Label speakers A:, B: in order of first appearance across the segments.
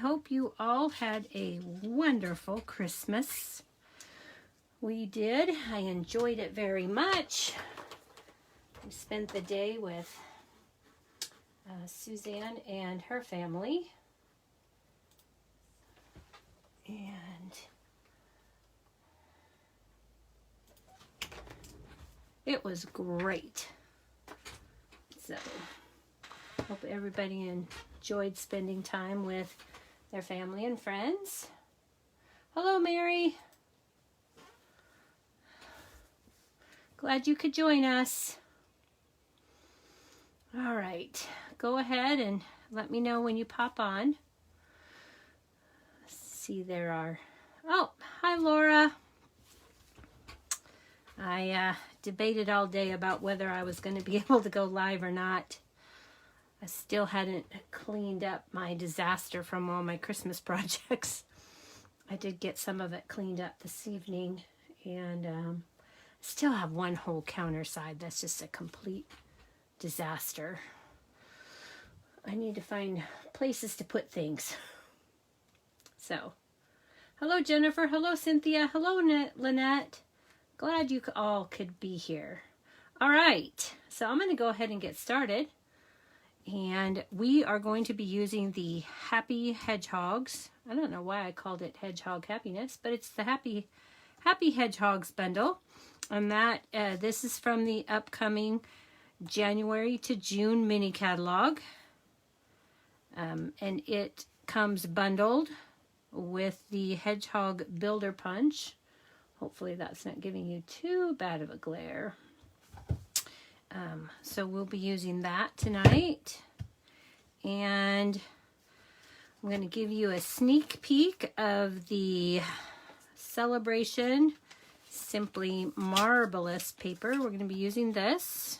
A: hope you all had a wonderful Christmas. We did. I enjoyed it very much. We spent the day with Suzanne and her family. And it was great. So, hope everybody enjoyed spending time with their family and friends. Hello, Mary. Glad you could join us. All right, go ahead and let me know when you pop on. Let's see, there are... Oh, hi, Laura. I debated all day about whether I was going to be able to go live or not. I still hadn't cleaned up my disaster from all my Christmas projects. I did get some of it cleaned up this evening, and still have one whole counter side that's just a complete disaster. I need to find places to put things. So, hello Jennifer, hello Cynthia, hello Lynette. Glad you all could be here. All right, so I'm going to go ahead and get started. And we are going to be using the Happy Hedgehogs. I don't know why I called it Hedgehog Happiness, but it's the Happy Hedgehogs bundle. And that this is from the upcoming January to June mini catalog. And it comes bundled with the Hedgehog Builder Punch. Hopefully that's not giving you too bad of a glare. So we'll be using that tonight. And I'm going to give you a sneak peek of the Celebration Simply Marvelous paper. We're going to be using this.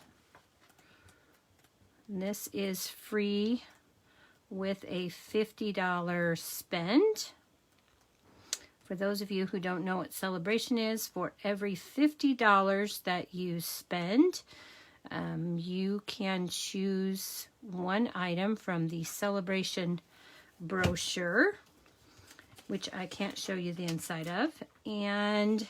A: And this is free with a $50 spend. For those of you who don't know what Celebration is, for every $50 that you spend, you can choose one item from the Celebration brochure, which I can't show you the inside of. And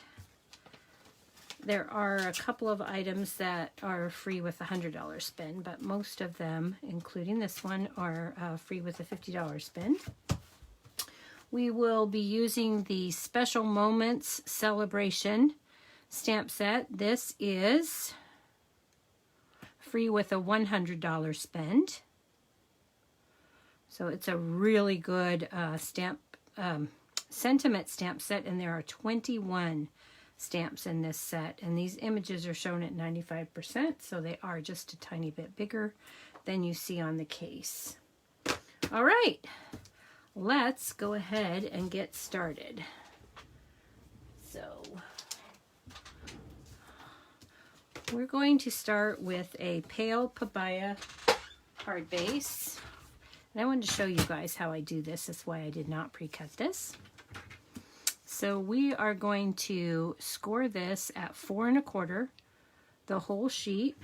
A: there are a couple of items that are free with a $100 spend, but most of them, including this one, are free with a $50 spend. We will be using the Special Moments Celebration stamp set. This is free with a $100 spend. So it's a really good sentiment stamp set, and there are 21 stamps in this set, and these images are shown at 95%, so they are just a tiny bit bigger than you see on the case. All right, let's go ahead and get started. So we're going to start with a Pale Papaya card base. And I wanted to show you guys how I do this. That's why I did not pre-cut this. So we are going to score this at 4 1/4, the whole sheet.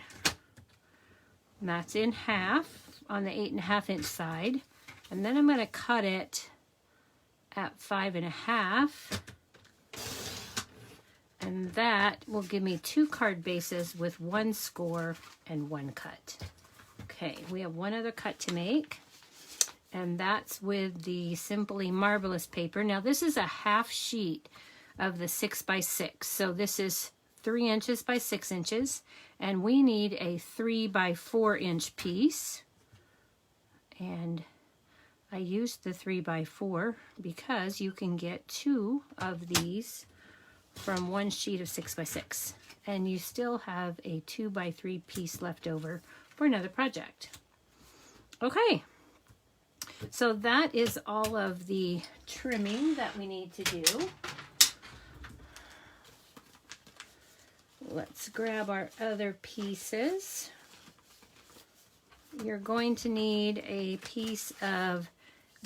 A: And that's in half on the 8 1/2 inch side. And then I'm going to cut it at 5 1/2. And that will give me 2 card bases with 1 score and 1 cut. Okay, we have one other cut to make, and that's with the Simply Marvelous paper. Now this is a half sheet of the 6 by 6, so this is 3 inches by 6 inches, and we need a 3 by 4 inch piece. And I used the 3 by 4 because you can get 2 of these from one sheet of 6 by 6, and you still have a 2 by 3 piece left over for another project. Okay, so that is all of the trimming that we need to do. Let's grab our other pieces. You're going to need a piece of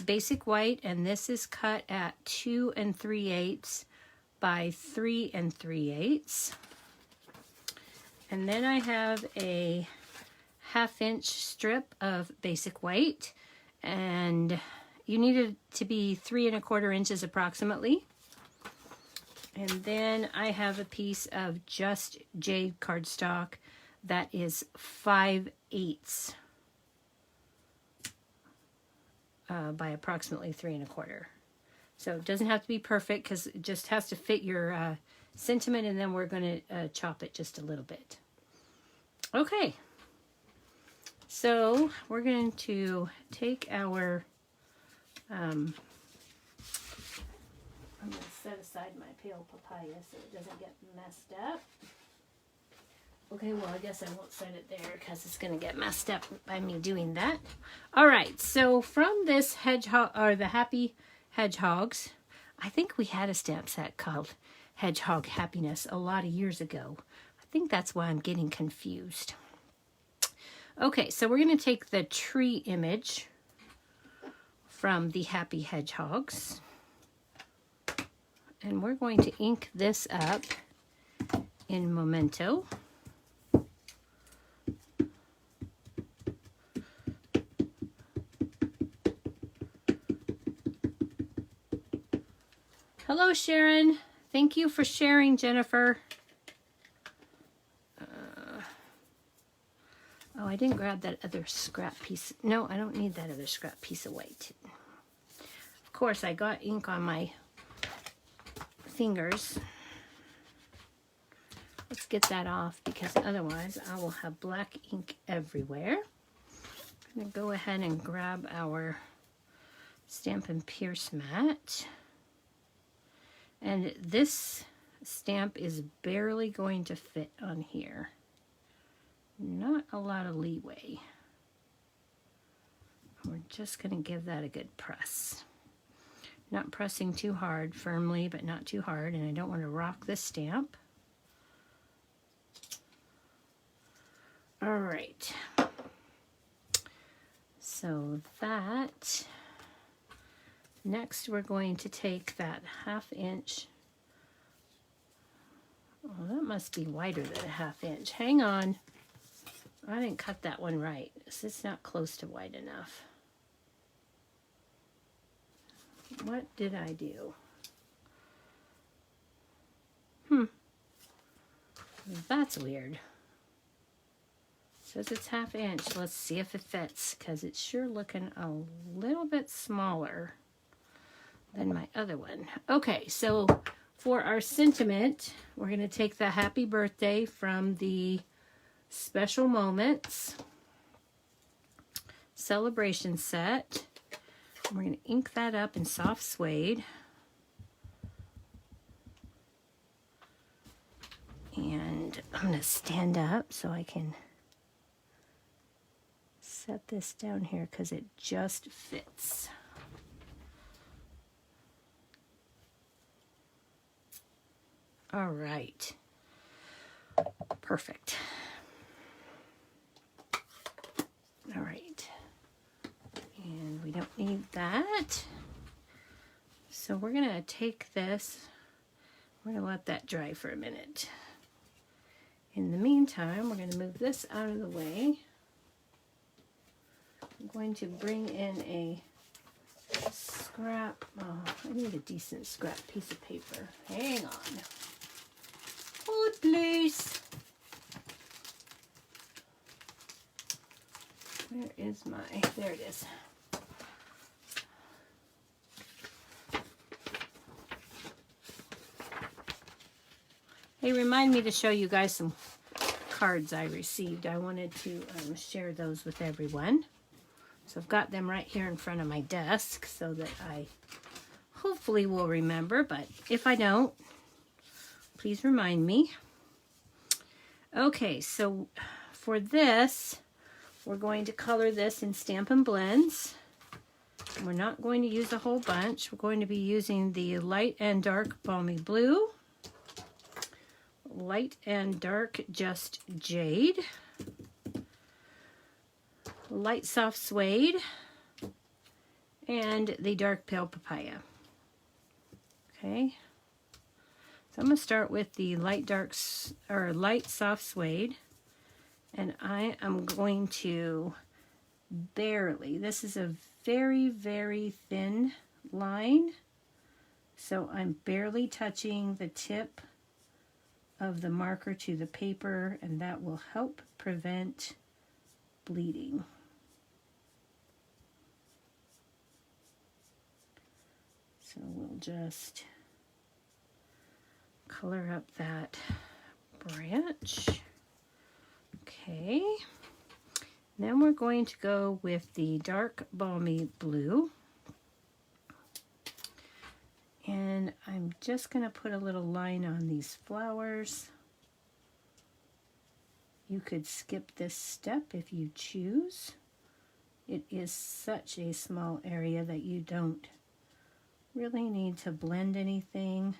A: basic white, and this is cut at 2 3/8 by 3 3/8. And then I have a 1/2 inch strip of basic white, and you need it to be 3¼ inches approximately. And then I have a piece of just jade cardstock that is 5/8 by approximately 3¼ So it doesn't have to be perfect because it just has to fit your sentiment, and then we're going to chop it just a little bit. Okay, so we're going to take our, I'm going to set aside my pale papaya so it doesn't get messed up. Okay, well, I guess I won't set it there because it's going to get messed up by me doing that. All right, so from this hedgehog, or the Happy Hedgehogs, I think we had a stamp set called Hedgehog Happiness a lot of years ago. I think that's why I'm getting confused. Okay, so we're going to take the tree image from the Happy Hedgehogs, and we're going to ink this up in Memento. Hello, Sharon. Thank you for sharing, Jennifer. Oh, I didn't grab that other scrap piece. No, I don't need that other scrap piece of white. Of course, I got ink on my fingers. Let's get that off because otherwise I will have black ink everywhere. I'm going to go ahead and grab our Stampin' Pierce mat. And this stamp is barely going to fit on here. Not a lot of leeway. We're just going to give that a good press. Not pressing too hard, firmly, but not too hard, and I don't want to rock this stamp. All right. So that, next we're going to take that 1/2 inch. Oh, that must be wider than a 1/2 inch. Hang on. I didn't cut that one right. It's not close to wide enough. What did I do? That's weird. Says it's 1/2 inch. Let's see if it fits, because it's sure looking a little bit smaller than my other one. Okay, so for our sentiment, we're going to take the happy birthday from the Special Moments celebration set. We're going to ink that up in soft suede. And I'm going to stand up so I can set this down here because it just fits. All right. Perfect. All right. And we don't need that. So we're going to take this, we're going to let that dry for a minute. In the meantime, we're going to move this out of the way. I'm going to bring in a scrap, oh, I need a decent scrap piece of paper. Hang on. Hold please. Where is my, there it is. Hey, remind me to show you guys some cards I received. I wanted to share those with everyone. So I've got them right here in front of my desk so that I hopefully will remember, but if I don't, please remind me. Okay, so for this, we're going to color this in Stampin' Blends. We're not going to use a whole bunch. We're going to be using the light and dark balmy blue, light and dark just jade, light soft suede, and the dark pale papaya. Okay, so I'm going to start with the light soft suede, and I am going to barely, this is a very, very thin line. So I'm barely touching the tip of the marker to the paper, and that will help prevent bleeding. So we'll just color up that branch. Okay. Then we're going to go with the dark balmy blue. And I'm just going to put a little line on these flowers. You could skip this step if you choose. It is such a small area that you don't really need to blend anything.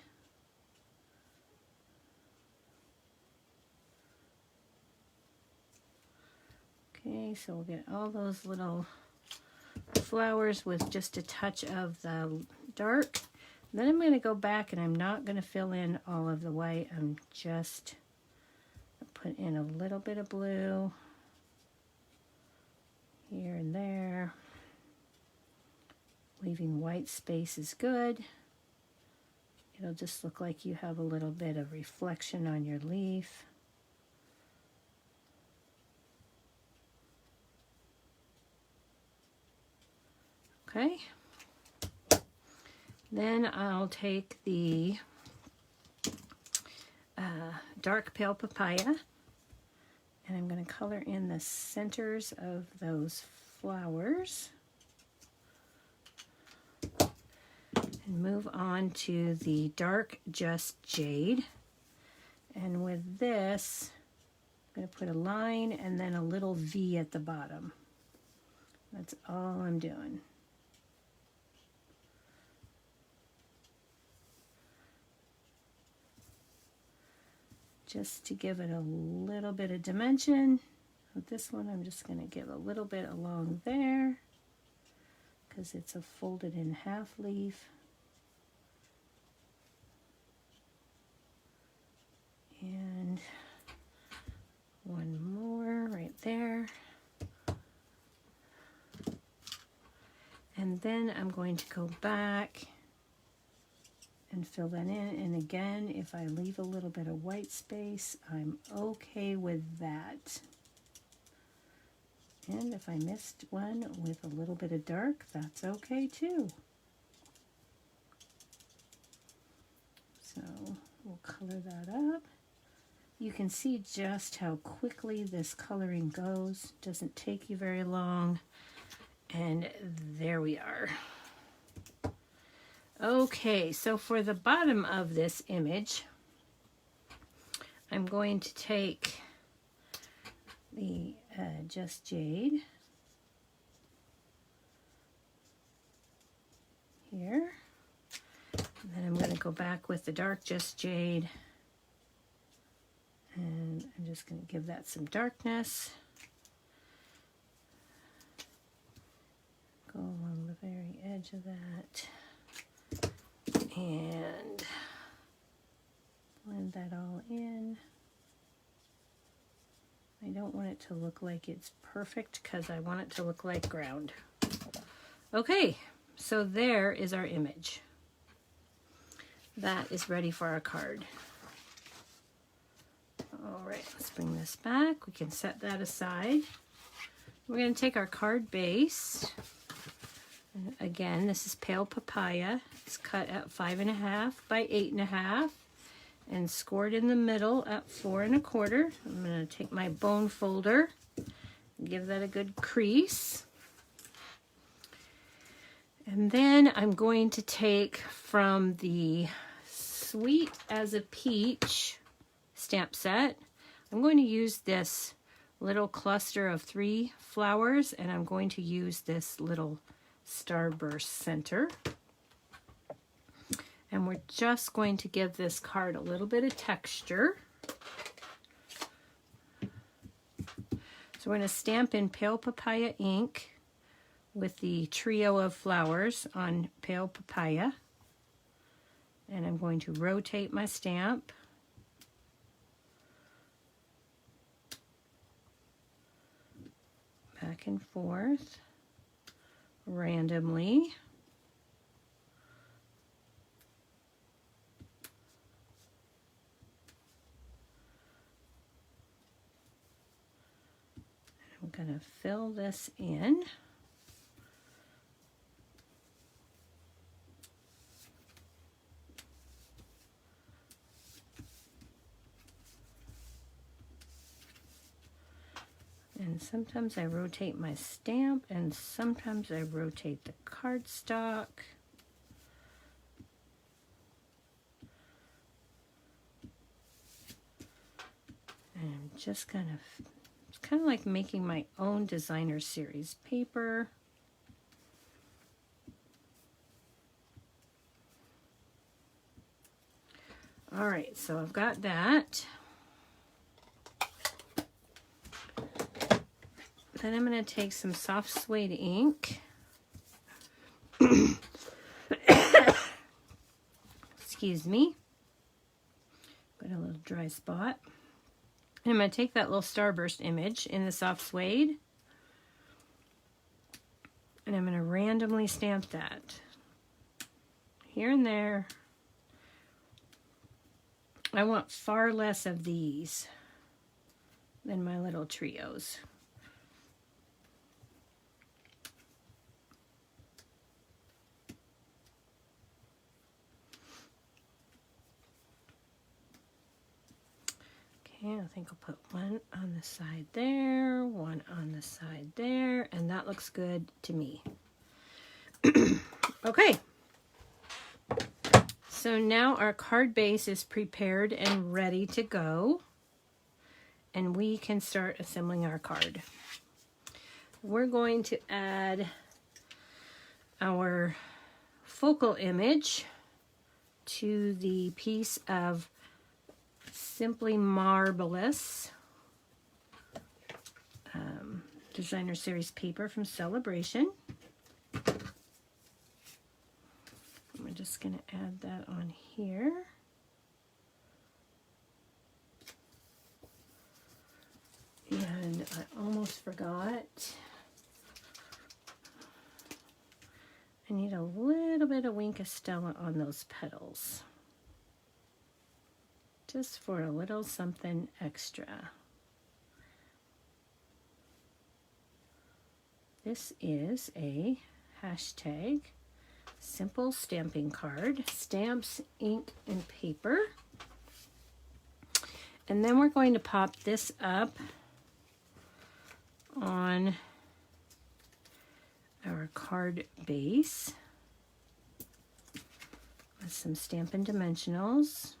A: Okay, so we'll get all those little flowers with just a touch of the dark. Then I'm going to go back, and I'm not going to fill in all of the white. I'm just put in a little bit of blue here and there. Leaving white space is good. It'll just look like you have a little bit of reflection on your leaf. Okay. Then I'll take the dark pale papaya, and I'm going to color in the centers of those flowers. And move on to the dark just jade. And with this, I'm going to put a line and then a little V at the bottom. That's all I'm doing. Just to give it a little bit of dimension. With this one, I'm just going to give a little bit along there because it's a folded in half leaf. And one more right there. And then I'm going to go back and fill that in. And again, if I leave a little bit of white space, I'm okay with that. And if I missed one with a little bit of dark, that's okay too. So we'll color that up. You can see just how quickly this coloring goes. Doesn't take you very long. And there we are. Okay, so for the bottom of this image, I'm going to take the Just Jade here. And then I'm going to go back with the dark Just Jade. And I'm just going to give that some darkness. Go along the very edge of that. And blend that all in. I don't want it to look like it's perfect because I want it to look like ground. Okay, so there is our image. That is ready for our card. All right, let's bring this back. We can set that aside. We're going to take our card base. And again, this is pale papaya. It's cut at 5.5 by 8.5 and scored in the middle at 4 1/4. I'm going to take my bone folder and give that a good crease. And then I'm going to take from the Sweet as a Peach stamp set, I'm going to use this little cluster of 3 flowers, and I'm going to use this little starburst center. And we're just going to give this card a little bit of texture. So we're going to stamp in pale papaya ink with the trio of flowers on pale papaya. And I'm going to rotate my stamp. Back and forth. randomly. I'm going to fill this in. And sometimes I rotate my stamp, and sometimes I rotate the cardstock. And I'm just kind of, it's kind of like making my own designer series paper. All right, so I've got that. Then I'm going to take some soft suede ink. Excuse me. Got a little dry spot. And I'm going to take that little starburst image in the soft suede. And I'm going to randomly stamp that. Here and there. I want far less of these than my little trios. Okay, I think I'll put one on the side there, one on the side there, and that looks good to me. Okay. So now our card base is prepared and ready to go, and we can start assembling our card. We're going to add our focal image to the piece of Simply Marvelous designer series paper from Celebration. I'm just going to add that on here. And I almost forgot. I need a little bit of Wink of Stella on those petals. Just for a little something extra. This is a hashtag simple stamping card, stamps, ink, and paper. And then we're going to pop this up on our card base with some Stampin' Dimensionals.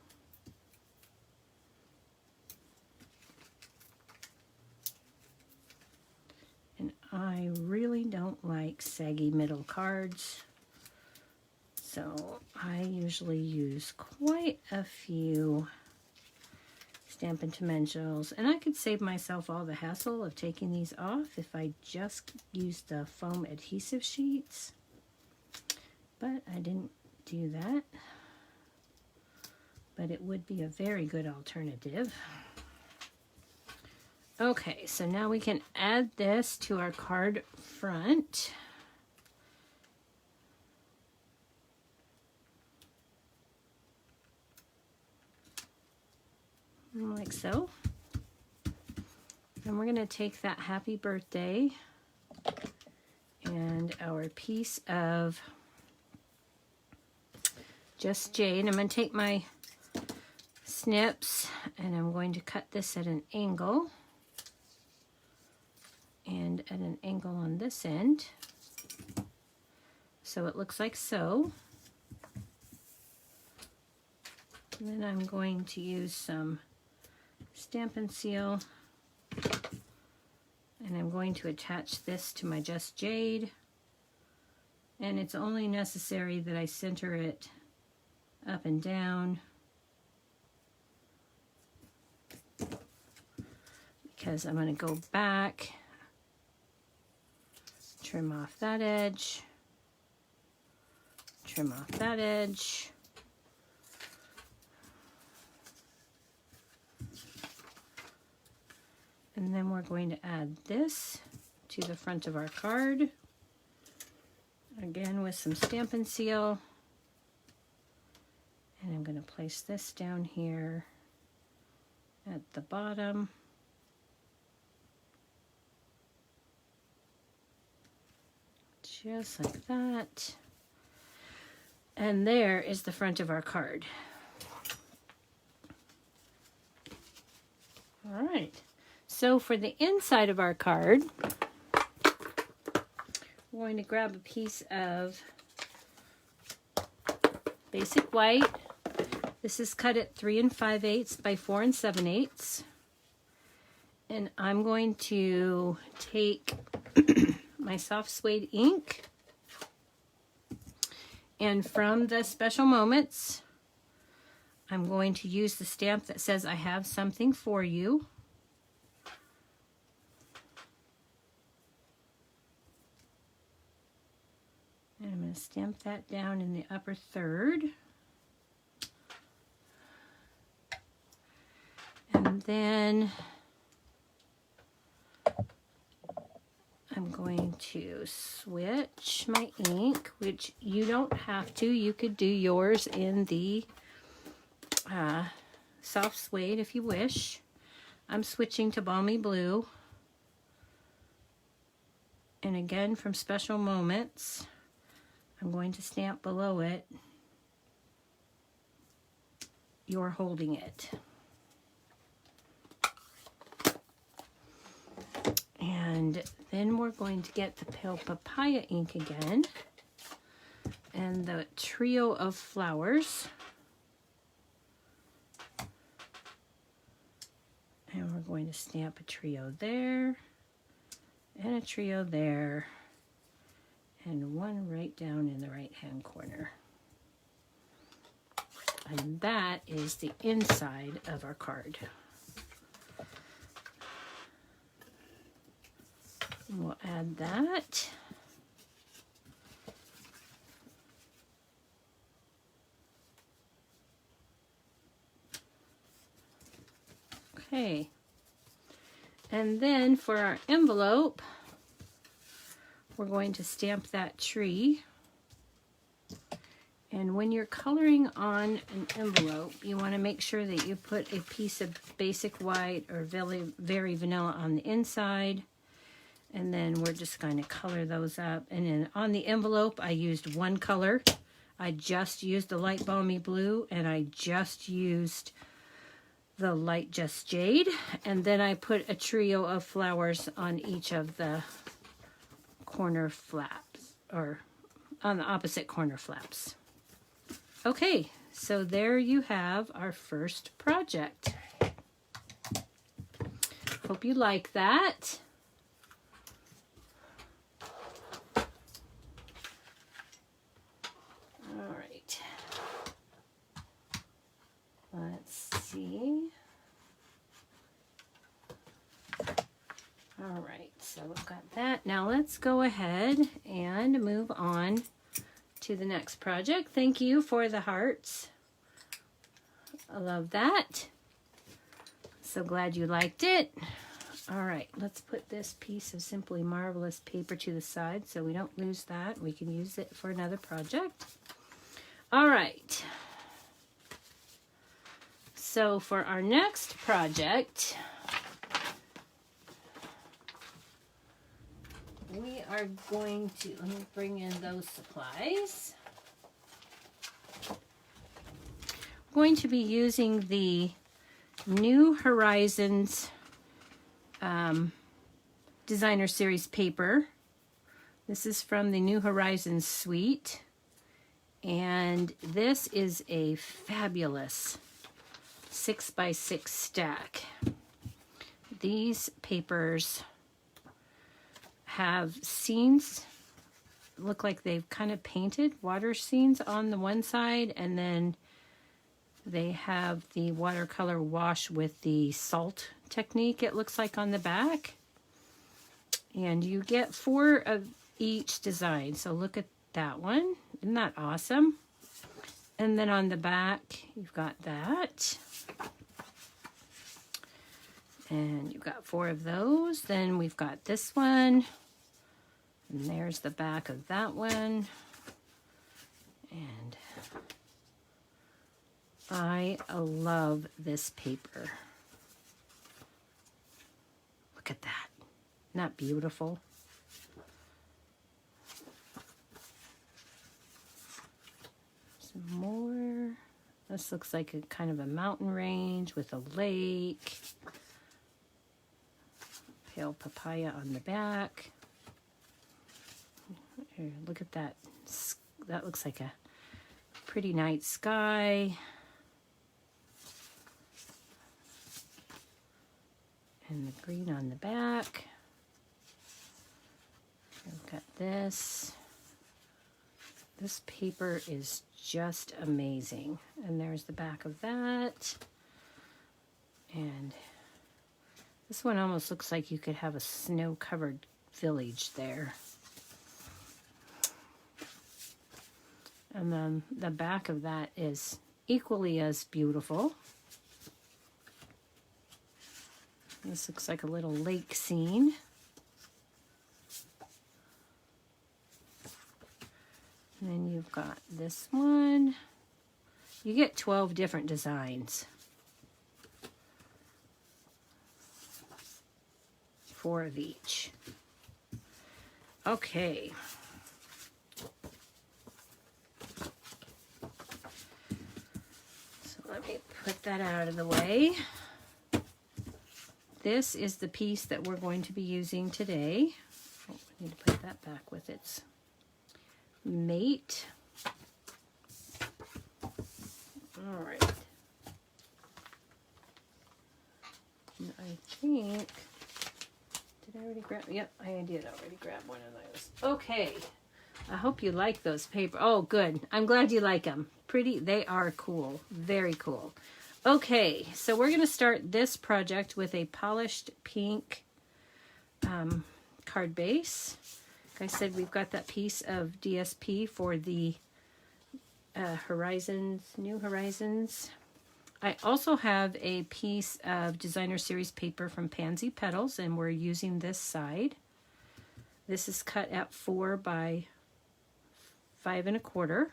A: And I really don't like saggy middle cards, so I usually use quite a few Stampin' Dimensionals, and I could save myself all the hassle of taking these off if I just used the foam adhesive sheets, but I didn't do that. But it would be a very good alternative. Okay, so now we can add this to our card front. Like so. And we're going to take that happy birthday and our piece of Just Jade. I'm going to take my snips and I'm going to cut this at an angle and at an angle on this end. So it looks like so. And then I'm going to use some Stampin' Seal, and I'm going to attach this to my Just Jade, and it's only necessary that I center it up and down because I'm going to go back, trim off that edge, trim off that edge. And then we're going to add this to the front of our card. again with some Stampin' Seal. And I'm going to place this down here at the bottom. Just like that. And there is the front of our card. All right. So for the inside of our card, we're going to grab a piece of basic white. This is cut at 3 5/8 by 4 7/8. And I'm going to take my soft suede ink, and from the Special Moments, I'm going to use the stamp that says I have something for you. And I'm going to stamp that down in the upper third. And then I'm going to switch my ink, which you don't have to. You could do yours in the soft suede if you wish. I'm switching to Balmy Blue. And again, from Special Moments, I'm going to stamp below it, "You're holding it." And then we're going to get the Pale Papaya ink again, and the Trio of Flowers. And we're going to stamp a trio there, and a trio there, and one right down in the right-hand corner. And that is the inside of our card. And we'll add that. Okay. And then for our envelope, we're going to stamp that tree. And when you're coloring on an envelope, you want to make sure that you put a piece of basic white or very vanilla on the inside. And then we're just going to color those up. And then on the envelope, I used one color. I just used the light Balmy Blue, and I just used the light Just Jade. And then I put a trio of flowers on each of the corner flaps, or on the opposite corner flaps. Okay, so there you have our first project. Hope you like that. All right. Let's see. All right, so we've got that. Now let's go ahead and move on to the next project. Thank you for the hearts. I love that. So glad you liked it. All right, let's put this piece of Simply Marvelous paper to the side so we don't lose that. We can use it for another project. All right. So for our next project, we are going to, let me bring in those supplies. I'm going to be using the New Horizons Designer Series paper. This is from the New Horizons suite. And this is a fabulous 6x6 stack. These papers have scenes, look like they've kind of painted water scenes on the one side, and then they have the watercolor wash with the salt technique, it looks like, on the back. And you get 4 of each design. So look at that one. Isn't that awesome? And then on the back, you've got that. And you've got 4 of those. Then we've got this one. And there's the back of that one. And I love this paper. Look at that. Isn't that beautiful? Some more. This looks like a kind of a mountain range with a lake. Pale papaya on the back. Here, look at that. That looks like a pretty night sky. And the green on the back. We've got this. This paper is just amazing. And there's the back of that. And this one almost looks like you could have a snow-covered village there. And then the back of that is equally as beautiful. This looks like a little lake scene. And then you've got this one. You get 12 different designs. 4 of each. Okay. So let me put that out of the way. This is the piece that we're going to be using today. Oh, I need to put that back with its mate. All right. And I think, did I already grab? Yep, I did already grab one of those. Okay. I hope you like those paper. Oh, good. I'm glad you like them. Pretty. They are cool. Very cool. Okay, so we're going to start this project with a polished pink card base. Like I said, we've got that piece of DSP for the New Horizons. I also have a piece of Designer Series paper from Pansy Petals, and we're using this side. This is cut at 4 by 5 1/4.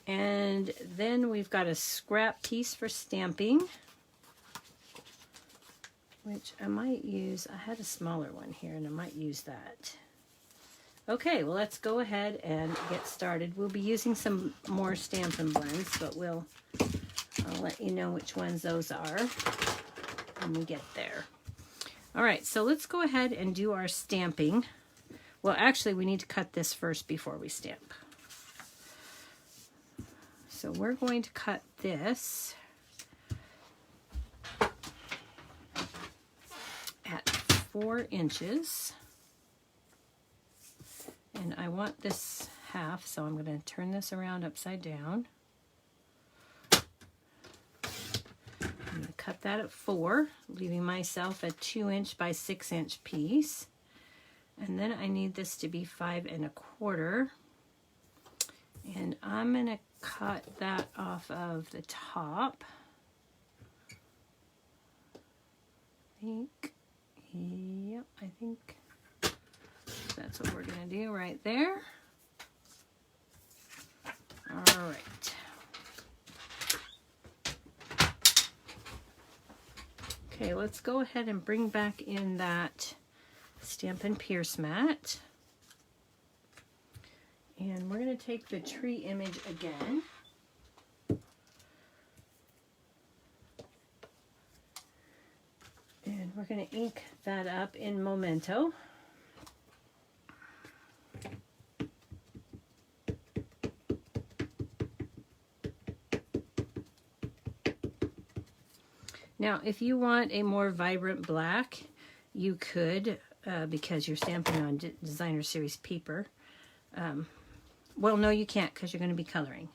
A: And then we've got a scrap piece for stamping, which I might use. I had a smaller one here, and I might use that. Okay, well, let's go ahead and get started. We'll be using some more Stampin' blends, but I'll let you know which ones those are when we get there. All right, so let's go ahead and do our stamping. Well, actually, we need to cut this first before we stamp. So we're going to cut this at 4 inches. And I want this half, so I'm going to turn this around upside down. I'm going to cut that at 4, leaving myself a 2-inch by 6-inch piece. And then I need this to be 5 1/4. And I'm going to cut that off of the top. I think that's what we're going to do right there. All right. Okay, let's go ahead and bring back in that Stampin' Pierce mat. And we're going to take the tree image again. And we're going to ink that up in Memento. Now, if you want a more vibrant black, you could, because you're stamping on Designer Series paper. Well, no, you can't because you're going to be coloring.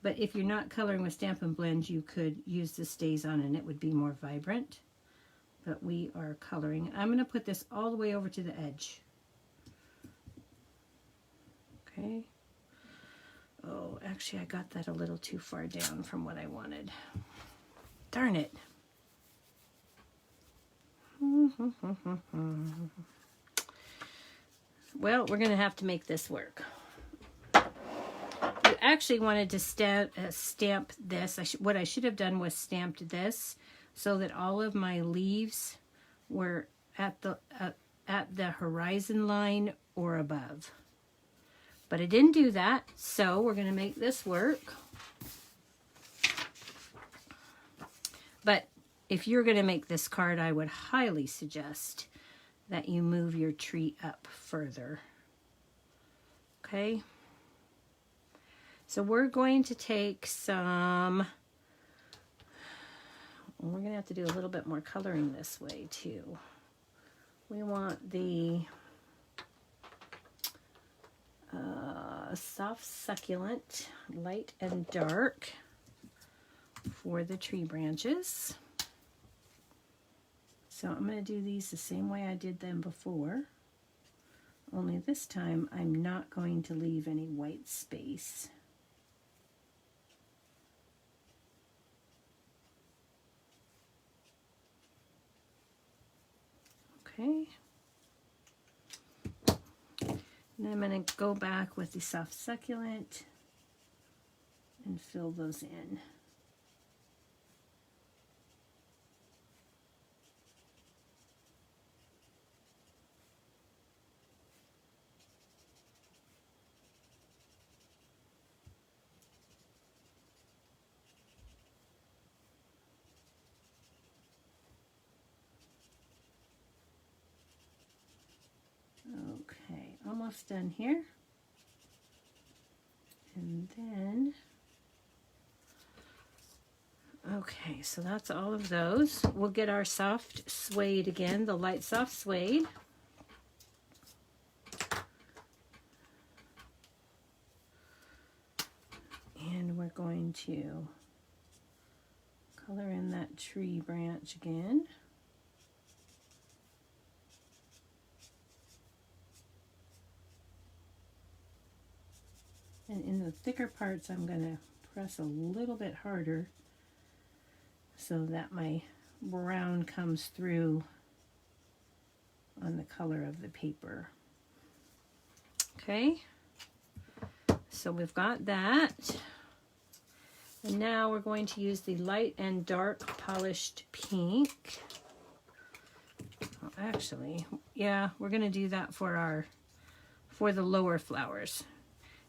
A: But if you're not coloring with Stampin' Blends, you could use the Stays On and it would be more vibrant. But we are coloring. I'm going to put this all the way over to the edge. Okay. Oh, actually, I got that a little too far down from what I wanted. Darn it. Well, we're going to have to make this work. I actually wanted to stamp this. What I should have done was stamped this so that all of my leaves were at the horizon line or above. But I didn't do that, so we're going to make this work. But if you're going to make this card, I would highly suggest that you move your tree up further. Okay? So we're going to take some, we're going to have to do a little bit more coloring this way too. We want the soft succulent, light and dark for the tree branches. So I'm going to do these the same way I did them before, only this time I'm not going to leave any white space. Okay. And then I'm going to go back with the soft succulent and fill those in. Okay, almost done here. And then, okay, so that's all of those. We'll get our soft suede again, the light soft suede. And we're going to color in that tree branch again. And in the thicker parts, I'm going to press a little bit harder so that my brown comes through on the color of the paper. Okay, so we've got that. And now we're going to use the light and dark polished pink. Well, actually, yeah, we're going to do that for the lower flowers.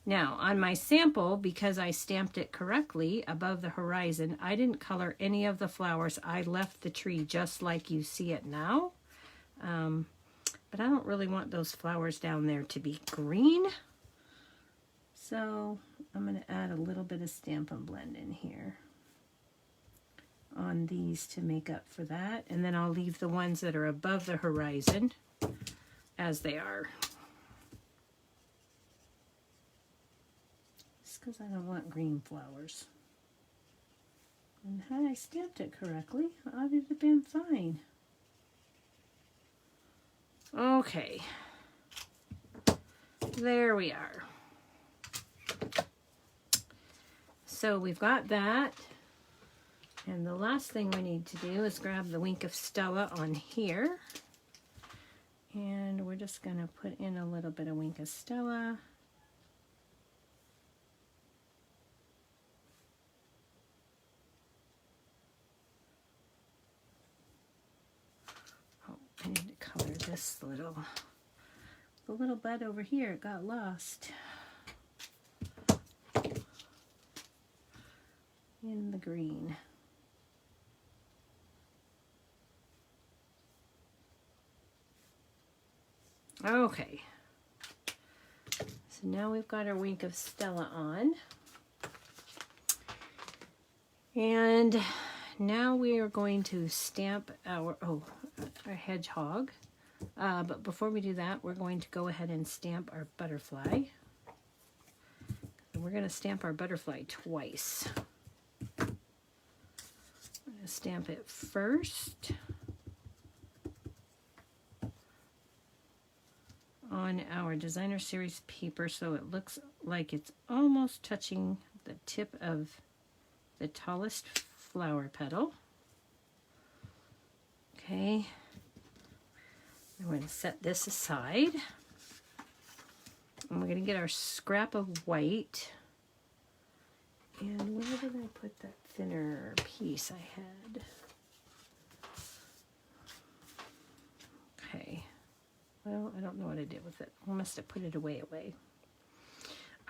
A: Now, on my sample, because I stamped it correctly above the horizon, I didn't color any of the flowers. I left the tree just like you see it now. But I don't really want those flowers down there to be green. So I'm going to add a little bit of Stampin' Blend in here on these to make up for that. And then I'll leave the ones that are above the horizon as they are. Because I don't want green flowers. And had I stamped it correctly, I would have been fine. Okay. There we are. So we've got that. And the last thing we need to do is grab the Wink of Stella on here. And we're just going to put in a little bit of Wink of Stella. I need to color this the little bud over here. It got lost in the green. Okay, so now we've got our Wink of Stella on, and now we are going to stamp our hedgehog. But before we do that, we're going to go ahead and stamp our butterfly. And we're going to stamp our butterfly twice. I'm going to stamp it first on our designer series paper so it looks like it's almost touching the tip of the tallest flower petal. Okay. I'm going to set this aside. And we're going to get our scrap of white. And where did I put that thinner piece I had? Okay. Well, I don't know what I did with it. I must have put it away.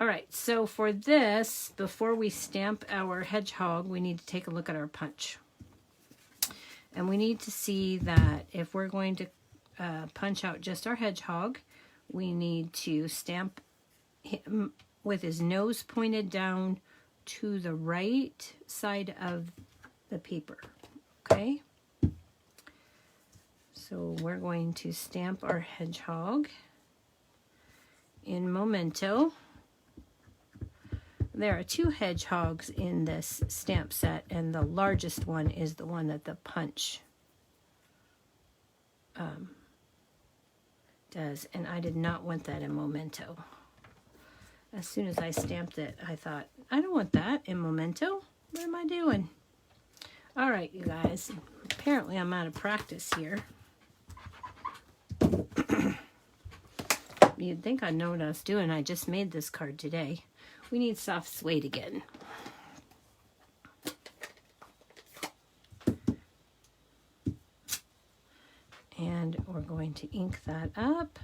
A: All right, so for this, before we stamp our hedgehog, we need to take a look at our punch. And we need to see that if we're going to punch out just our hedgehog, we need to stamp him with his nose pointed down to the right side of the paper, okay? So we're going to stamp our hedgehog in Memento. There are 2 hedgehogs in this stamp set, and the largest one is the one that the punch does, and I did not want that in Memento. As soon as I stamped it, I thought, I don't want that in Memento. What am I doing? All right, you guys. Apparently I'm out of practice here. You'd think I'd know what I was doing. I just made this card today. We need soft suede again. And we're going to ink that up.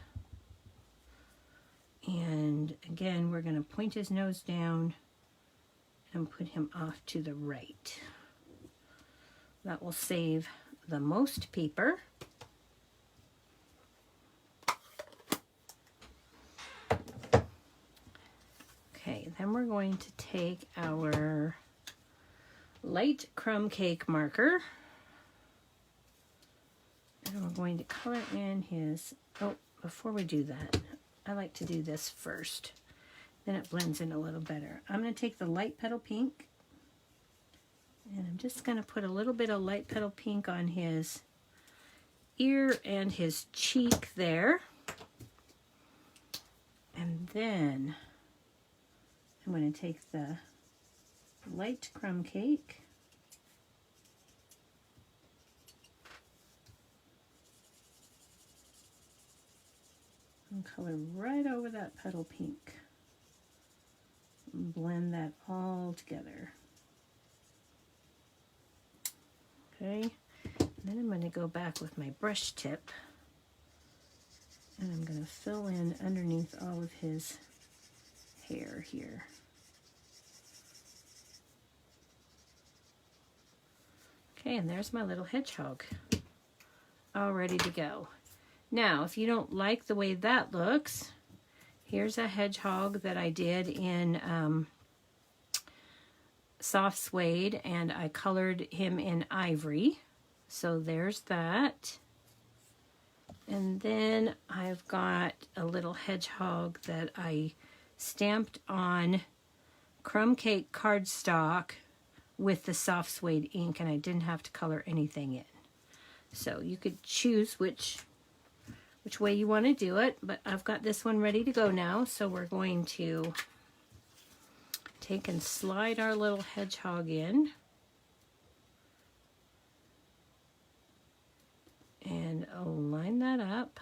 A: And again, we're going to point his nose down and put him off to the right. That will save the most paper. Okay, then we're going to take our light crumb cake marker and we're going to color in his, oh, before we do that, I like to do this first. Then it blends in a little better. I'm going to take the light petal pink and I'm just going to put a little bit of light petal pink on his ear and his cheek there. And then I'm going to take the light crumb cake and color right over that petal pink. And blend that all together. Okay, and then I'm going to go back with my brush tip and I'm going to fill in underneath all of his hair here. Okay, and there's my little hedgehog all ready to go. Now, if you don't like the way that looks, here's a hedgehog that I did in soft suede, and I colored him in ivory. So there's that. And then I've got a little hedgehog that I stamped on crumb cake cardstock with the soft suede ink, and I didn't have to color anything in. So you could choose which way you want to do it, but I've got this one ready to go now, so we're going to take and slide our little hedgehog in and line that up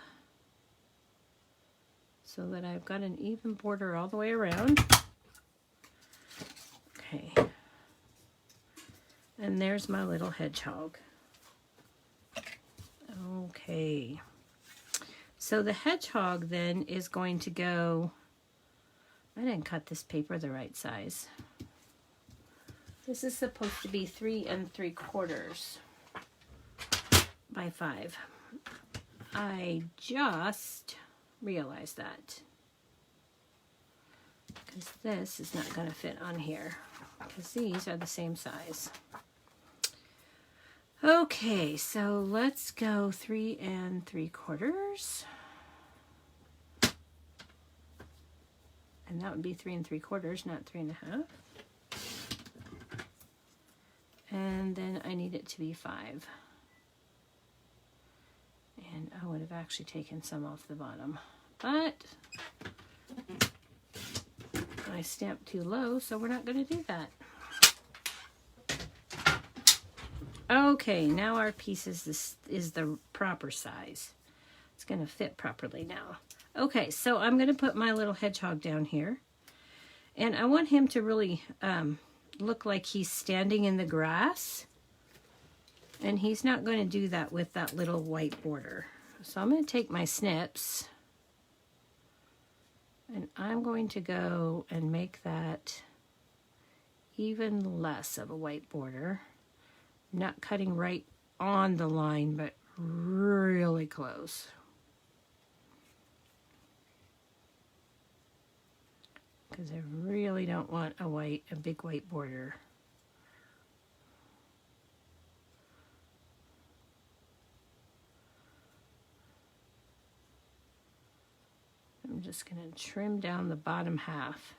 A: so that I've got an even border all the way around. Okay, and there's my little hedgehog. Okay, so the hedgehog then is going to go, I didn't cut this paper the right size. This is supposed to be 3 3/4 by 5. I just realized that because this is not going to fit on here because these are the same size. Okay, so let's go 3 3/4. And that would be 3 3/4, not 3 1/2. And then I need it to be 5. And I would have actually taken some off the bottom, but I stamped too low, so we're not going to do that. Okay, now our piece is the proper size. It's going to fit properly now. Okay, so I'm going to put my little hedgehog down here. And I want him to really look like he's standing in the grass. And he's not going to do that with that little white border. So I'm going to take my snips. And I'm going to go and make that even less of a white border. Not cutting right on the line, but really close. Because I really don't want a big white border. I'm just going to trim down the bottom half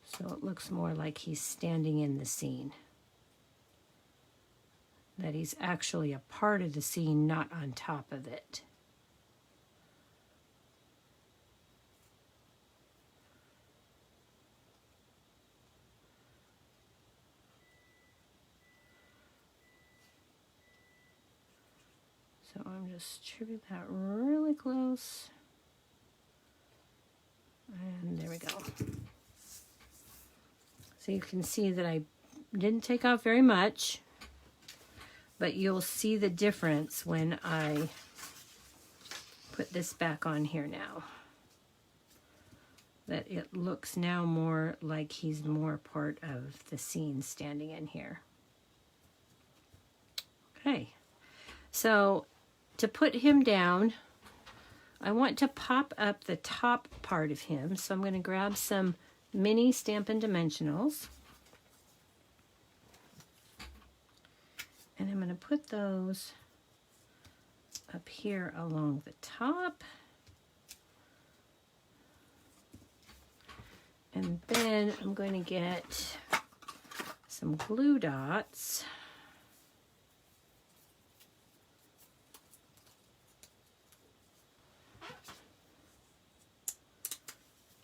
A: so it looks more like he's standing in the scene. That he's actually a part of the scene, not on top of it. So I'm just trimming that really close. And there we go. So you can see that I didn't take off very much, but you'll see the difference when I put this back on here now. That it looks now more like he's more part of the scene standing in here. Okay, so to put him down, I want to pop up the top part of him. So I'm going to grab some mini Stampin' Dimensionals. And I'm going to put those up here along the top. And then I'm going to get some glue dots.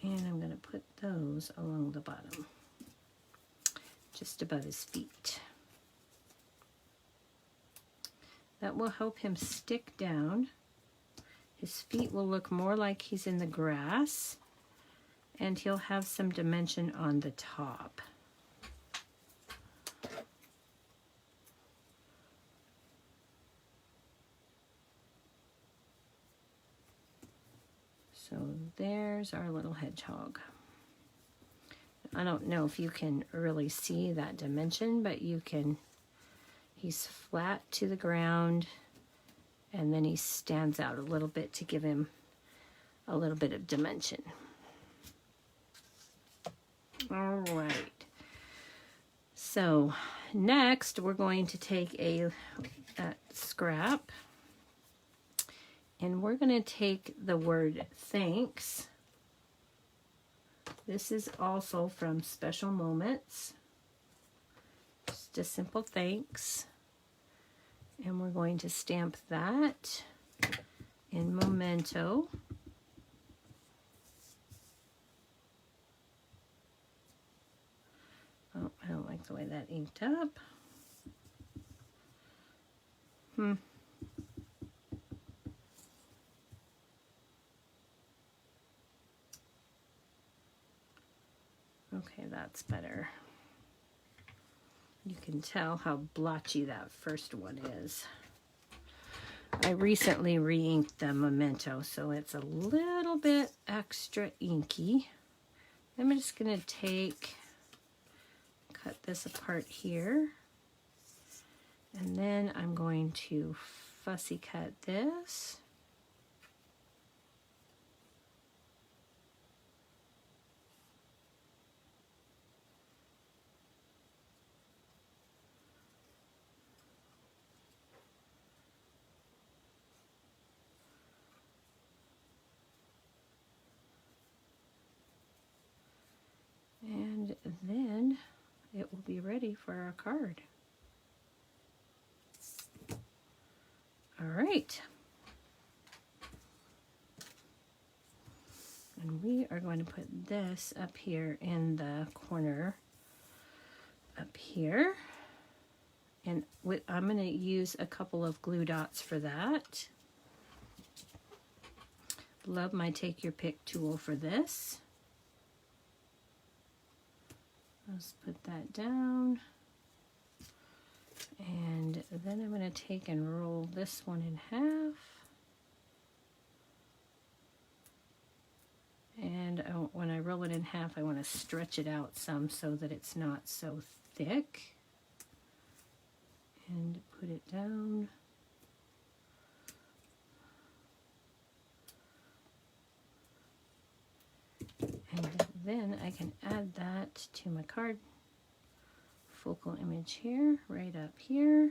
A: And I'm going to put those along the bottom, just above his feet. That will help him stick down. His feet will look more like he's in the grass, and he'll have some dimension on the top. So there's our little hedgehog. I don't know if you can really see that dimension, but you can. He's flat to the ground, and then he stands out a little bit to give him a little bit of dimension. All right. So next we're going to take a scrap, and we're going to take the word thanks. This is also from Special Moments. Just a simple thanks. And we're going to stamp that in Memento. Oh, I don't like the way that inked up. Okay, that's better. You can tell how blotchy that first one is. I recently re-inked the Memento, so it's a little bit extra inky. I'm just going to cut this apart here. And then I'm going to fussy cut this. And then it will be ready for our card. All right. And we are going to put this up here in the corner up here. And I'm going to use a couple of glue dots for that. Love my take your pick tool for this. Let's put that down. And then I'm going to take and roll this one in half. And when I roll it in half, I want to stretch it out some so that it's not so thick. And put it down. And then I can add that to my card focal image here, right up here.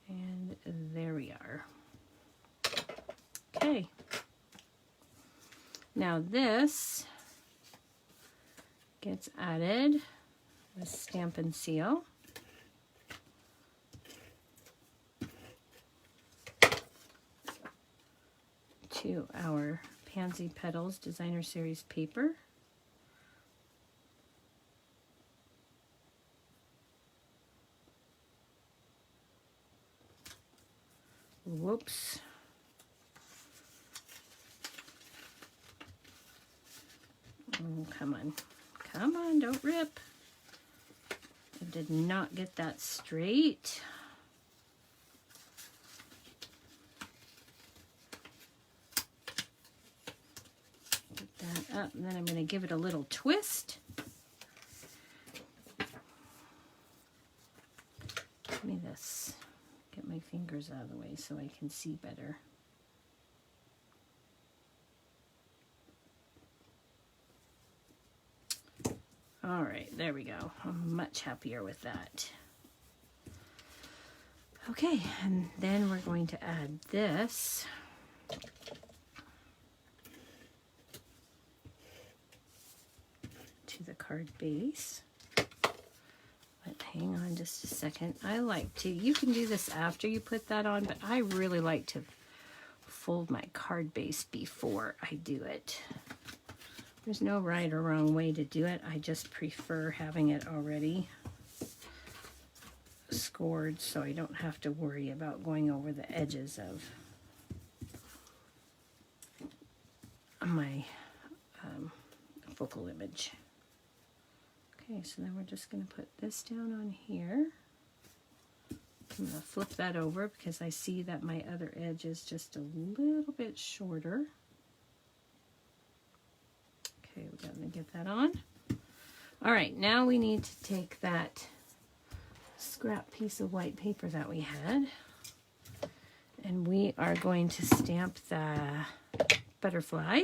A: And there we are. Okay. Now this gets added with Stampin' Seal. To our Pansy Petals Designer Series paper. Whoops. Oh, come on. Come on, don't rip. I did not get that straight. Get that up, and then I'm going to give it a little twist. Give me this. Get my fingers out of the way so I can see better. All right, there we go. I'm much happier with that. Okay, and then we're going to add this. To the card base. But hang on just a second. I like to, you can do this after you put that on, but I really like to fold my card base before I do it. There's no right or wrong way to do it. I just prefer having it already scored so I don't have to worry about going over the edges of my focal image. Okay, so then we're just going to put this down on here. I'm going to flip that over because I see that my other edge is just a little bit shorter. Okay, we're going to get that on. All right, now we need to take that scrap piece of white paper that we had, and we are going to stamp the butterfly.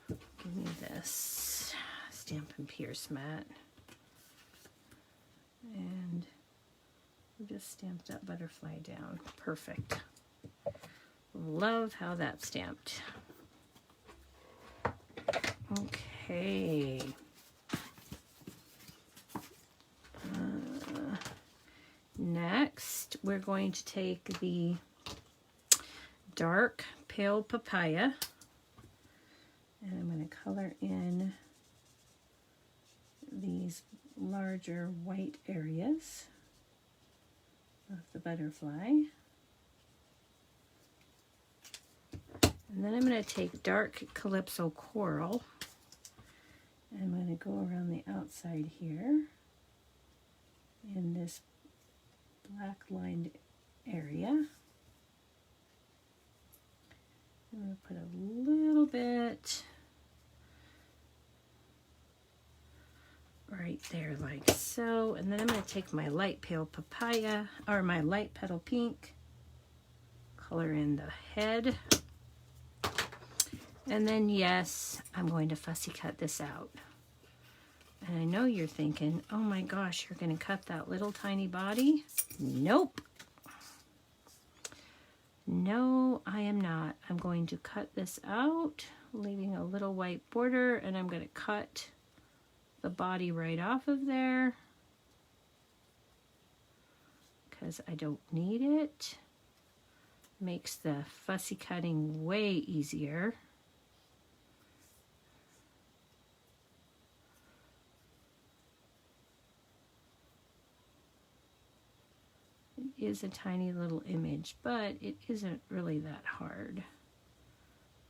A: Give me this Stampin' Pierce mat. And we just stamped that butterfly down. Perfect. Love how that's stamped. Okay. Next, we're going to take the dark pale papaya, and I'm going to color in these larger white areas of the butterfly. And then I'm going to take dark Calypso Coral, and I'm going to go around the outside here in this black lined area. I'm going to put a little bit right there like so, and then I'm going to take my light pale papaya, or my light petal pink, color in the head. And then, yes, I'm going to fussy cut this out. And I know you're thinking, oh my gosh, you're going to cut that little tiny body? Nope. No, I am not. I'm going to cut this out, leaving a little white border, and I'm going to cut the body right off of there because I don't need it. Makes the fussy cutting way easier. is a tiny little image, but it isn't really that hard.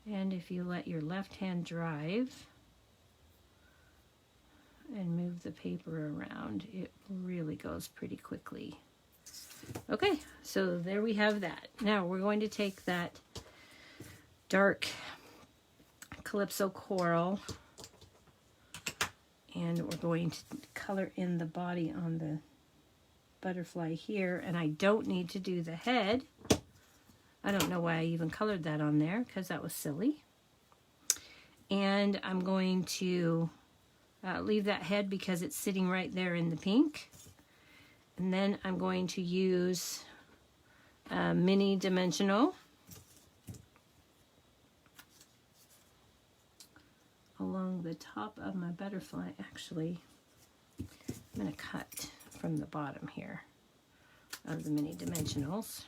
A: And if you let your left hand drive and move the paper around, it really goes pretty quickly. Okay, so there we have that. Now we're going to take that dark Calypso coral and we're going to color in the body on the butterfly here, and I don't need to do the head. I don't know why I even colored that on there because that was silly. And I'm going to leave that head because it's sitting right there in the pink. And then I'm going to use mini dimensional along the top of my butterfly. Actually, I'm going to cut from the bottom here of the mini dimensionals.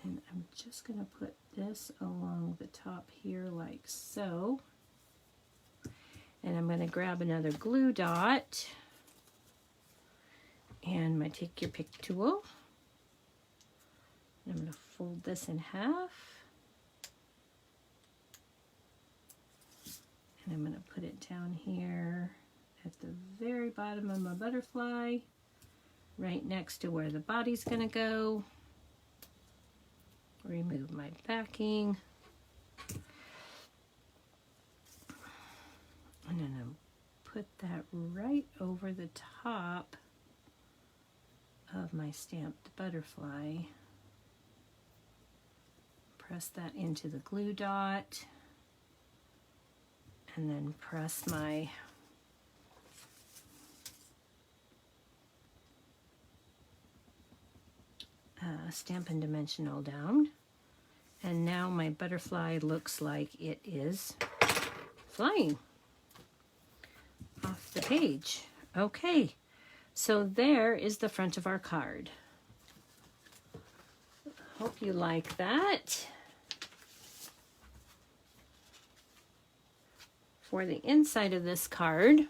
A: And I'm just going to put this along the top here like so. And I'm going to grab another glue dot. And my take your pick tool. I'm going to fold this in half. And I'm going to put it down here at the very bottom of my butterfly, right next to where the body's going to go. Remove my backing. And then I'll put that right over the top of my stamped butterfly. Press that into the glue dot and then press my Stampin' dimensional down, and now my butterfly looks like it is flying off the page. Okay. So there is the front of our card. Hope you like that. For the inside of this card,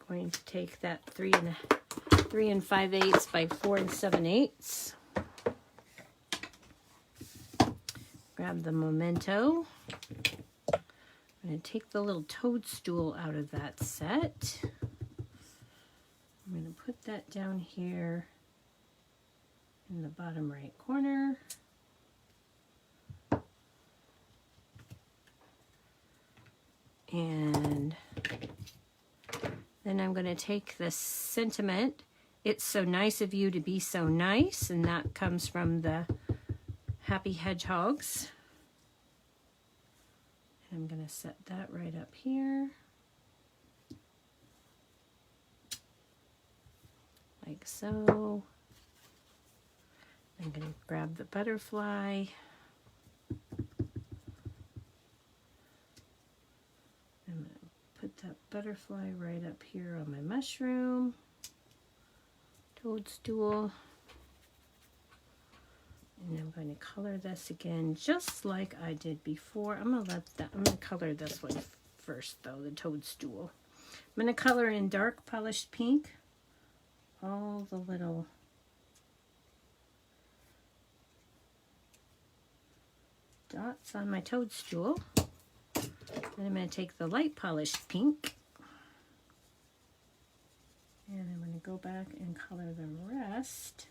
A: I'm going to take that 3 5/8 by 4 7/8. Grab the memento. I'm going to take the little toadstool out of that set. I'm going to put that down here in the bottom right corner. And then I'm going to take the sentiment, "It's so nice of you to be so nice," and that comes from the Happy Hedgehogs. I'm going to set that right up here, like so. I'm going to grab the butterfly. I'm going to put that butterfly right up here on my mushroom, toadstool. And I'm going to color this again just like I did before. I'm going to color this one first though, the toadstool. I'm going to color in dark polished pink all the little dots on my toadstool. Then I'm going to take the light polished pink and I'm going to go back and color the rest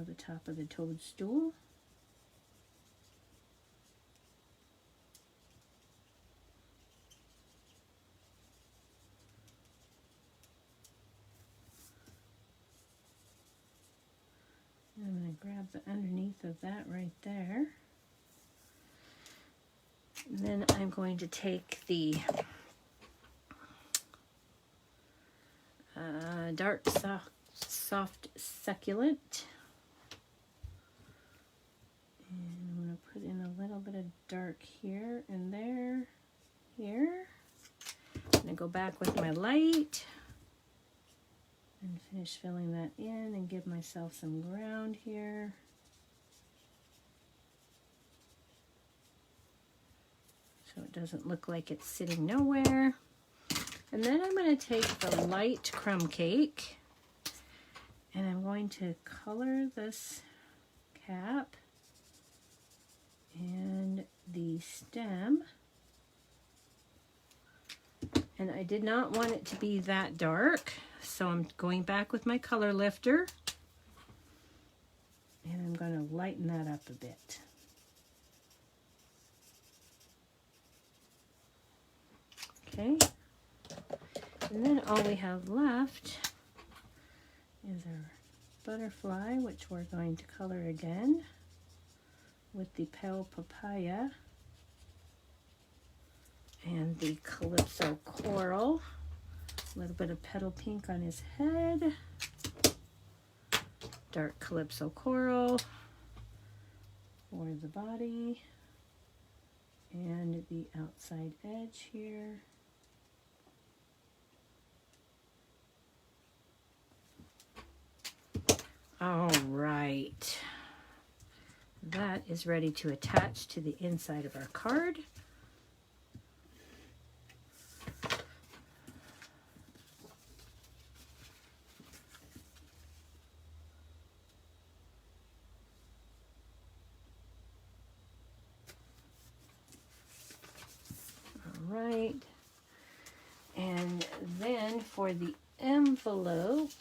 A: the top of the toadstool. And I'm going to grab the underneath of that right there. And then I'm going to take the dark soft succulent. And I'm going to put in a little bit of dark here and there, here. I'm going to go back with my light and finish filling that in and give myself some ground here. So it doesn't look like it's sitting nowhere. And then I'm going to take the light crumb cake and I'm going to color this cap and the stem. And I did not want it to be that dark, so I'm going back with my color lifter and I'm going to lighten that up a bit. Okay, and then all we have left is our butterfly, which we're going to color again with the pale papaya and the calypso coral. A little bit of petal pink on his head, dark calypso coral for the body, and the outside edge here. All right, that is ready to attach to the inside of our card. All right, and then for the envelope,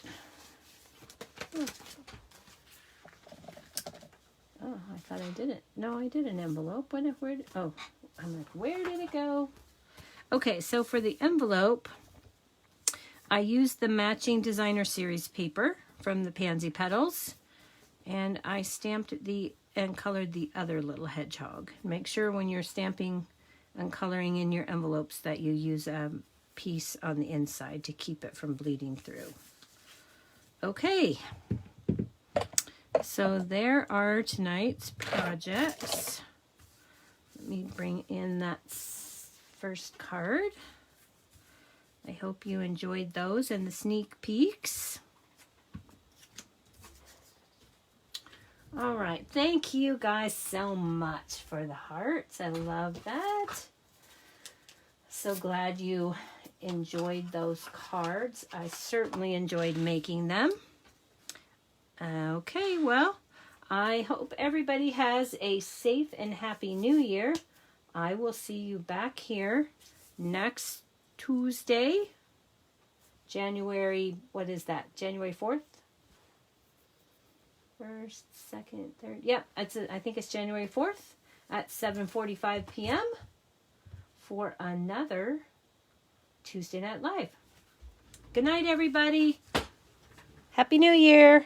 A: oh, I thought I did it. No, I did an envelope. Oh, I'm like, where did it go? Okay, so for the envelope, I used the matching designer series paper from the Pansy Petals, and I stamped and colored the other little hedgehog. Make sure when you're stamping and coloring in your envelopes that you use a piece on the inside to keep it from bleeding through. Okay. So there are tonight's projects. Let me bring in that first card. I hope you enjoyed those and the sneak peeks. All right, thank you guys so much for the hearts. I love that. So glad you enjoyed those cards. I certainly enjoyed making them. Okay, well, I hope everybody has a safe and happy new year. I will see you back here next Tuesday, January, what is that, January 4th? 1st, 2nd, 3rd, yep, I think it's January 4th at 7:45 p.m. for another Tuesday Night Live. Good night, everybody. Happy New Year.